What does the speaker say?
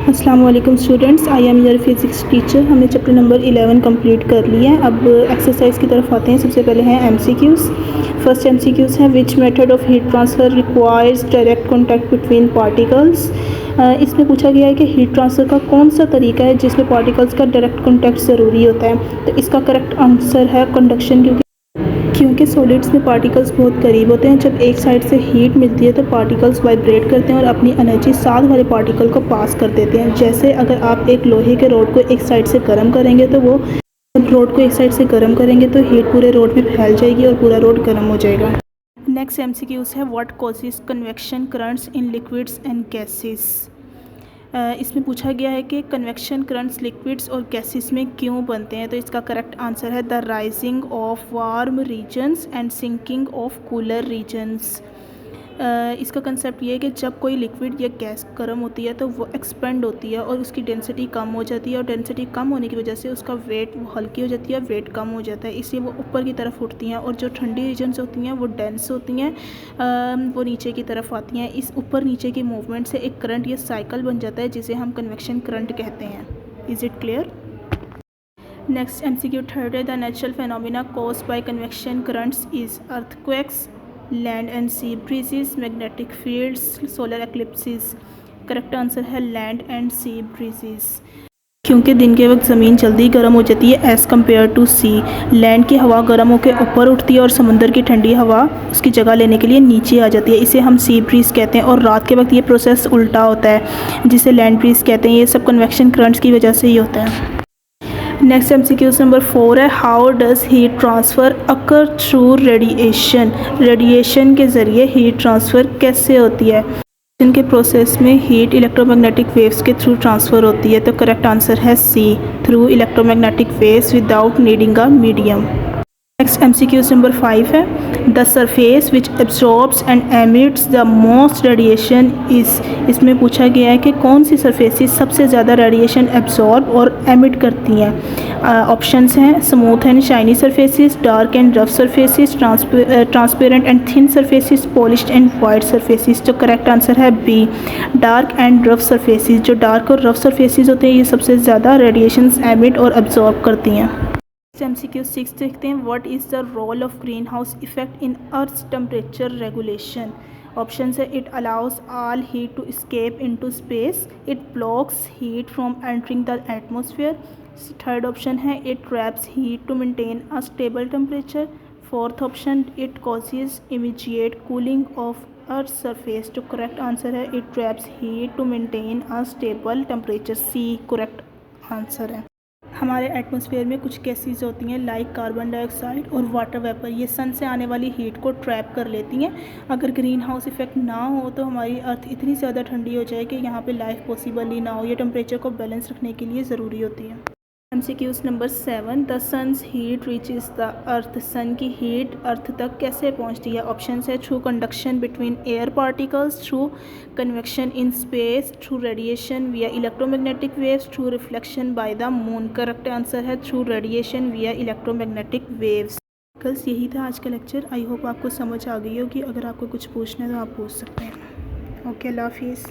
अस्सलाम वालेकुम students, I am your physics teacher. हमने चैप्टर नंबर 11 कंप्लीट कर लिया है। अब एक्सरसाइज की तरफ आते हैं। सबसे पहले हैं एमसीक्यूज़। फर्स्ट एमसीक्यूज़ है which method of heat transfer requires direct contact between particles. इसमें पूछा गया है कि हीट ट्रांसफ़र का कौन सा तरीका है जिसमें पार्टिकल्स का डायरेक्ट कॉन्टैक्ट ज़रूरी होता है। तो इसका करेक्ट आंसर है कंडक्शन, क्योंकि सॉलिड्स में पार्टिकल्स बहुत करीब होते हैं। जब एक साइड से हीट मिलती है तो पार्टिकल्स वाइब्रेट करते हैं और अपनी एनर्जी साथ वाले पार्टिकल को पास कर देते हैं। जैसे अगर आप एक लोहे के रोड को एक साइड से गर्म करेंगे तो हीट पूरे रोड में फैल जाएगी और पूरा रोड गर्म हो जाएगा। नेक्स्ट एमसीक्यूज है what causes convection currents in liquids and gases. इसमें पूछा गया है कि कन्वेक्शन करंट्स लिक्विड्स और गैसेस में क्यों बनते हैं। तो इसका करेक्ट आंसर है the rising of warm regions and sinking of cooler regions. इसका कंसेप्ट ये है कि जब कोई लिक्विड या गैस गर्म होती है तो वो एक्सपेंड होती है और उसकी डेंसिटी कम हो जाती है, और डेंसिटी कम होने की वजह से उसका वेट वो हल्की हो जाती है, वेट कम हो जाता है, इसलिए वो ऊपर की तरफ उठती हैं। और जो ठंडी रीजन्स होती हैं वो डेंस होती हैं, वो नीचे की तरफ आती हैं। इस ऊपर नीचे की मूवमेंट से एक करंट या साइकिल बन जाता है जिसे हम कन्वेक्शन करंट कहते हैं। Is it clear? Next MCQ third है the natural phenomena caused by convection currents is earthquakes, land and sea breezes, magnetic fields, solar eclipses. Correct answer है लैंड एंड सी ब्रीजेस, क्योंकि दिन के वक्त ज़मीन जल्दी गर्म हो जाती है as compare to sea. Land की हवा गर्म होकर ऊपर उठती है और समंदर की ठंडी हवा उसकी जगह लेने के लिए नीचे आ जाती है, इसे हम सी ब्रीज कहते हैं। और रात के वक्त ये प्रोसेस उल्टा होता है जिसे लैंड ब्रीज कहते हैं। ये सब कन्वेक्शन करंट्स की वजह से ही होता है। नेक्स्ट एमसीक्यूज नंबर 4 है how does heat transfer occur through radiation. Radiation के ज़रिए हीट ट्रांसफ़र कैसे होती है। इनके प्रोसेस में हीट इलेक्ट्रोमैग्नेटिक वेव्स के थ्रू ट्रांसफ़र होती है। तो करेक्ट आंसर है C, through electromagnetic waves without needing a medium. Next MCQs number 5 है the surface which absorbs and emits the most radiation is. इसमें पूछा गया है कि कौन सी सरफेसेस सबसे ज़्यादा रेडिएशन एब्जॉर्ब और एमिट करती हैं। ऑप्शंस हैं smooth and shiny surfaces, dark and rough surfaces, transparent and thin surfaces, polished and white surfaces. तो करेक्ट आंसर है B, dark and rough surfaces. जो डार्क और रफ सरफेसेस होते हैं ये सबसे ज़्यादा रेडिएशन एमिट और एब्जॉर्ब करती हैं। एमसीक्यू 6 देखते हैं what is the role of green house effect in earth's temperature regulation. Option है it allows all heat to escape into space, it blocks heat from entering the atmosphere. Third option है it traps heat to maintain a stable temperature. Fourth option it causes immediate cooling of earth surface. जो correct answer है it traps heat to maintain a stable temperature. C correct answer है। हमारे atmosphere में कुछ gases होती हैं like carbon dioxide और water vapour, ये सन से आने वाली हीट को ट्रैप कर लेती हैं। अगर ग्रीन हाउस इफेक्ट ना हो तो हमारी अर्थ इतनी ज़्यादा ठंडी हो जाए कि यहाँ पे लाइफ पॉसिबल ही ना हो। ये टेम्परेचर को बैलेंस रखने के लिए ज़रूरी होती है। MCQs number 7 the sun's heat reaches the earth. Sun की हीट अर्थ तक कैसे पहुँचती है। ऑप्शन है through conduction between air particles, through convection in space, through radiation via electromagnetic waves, through reflection by the moon. Correct answer है through radiation via electromagnetic waves. कल्स यही था आज का लेक्चर। आई होप आपको समझ आ गई होगी। अगर आपको कुछ पूछना है तो आप पूछ सकते हैं। ओके, अल्लाह हाफिज़।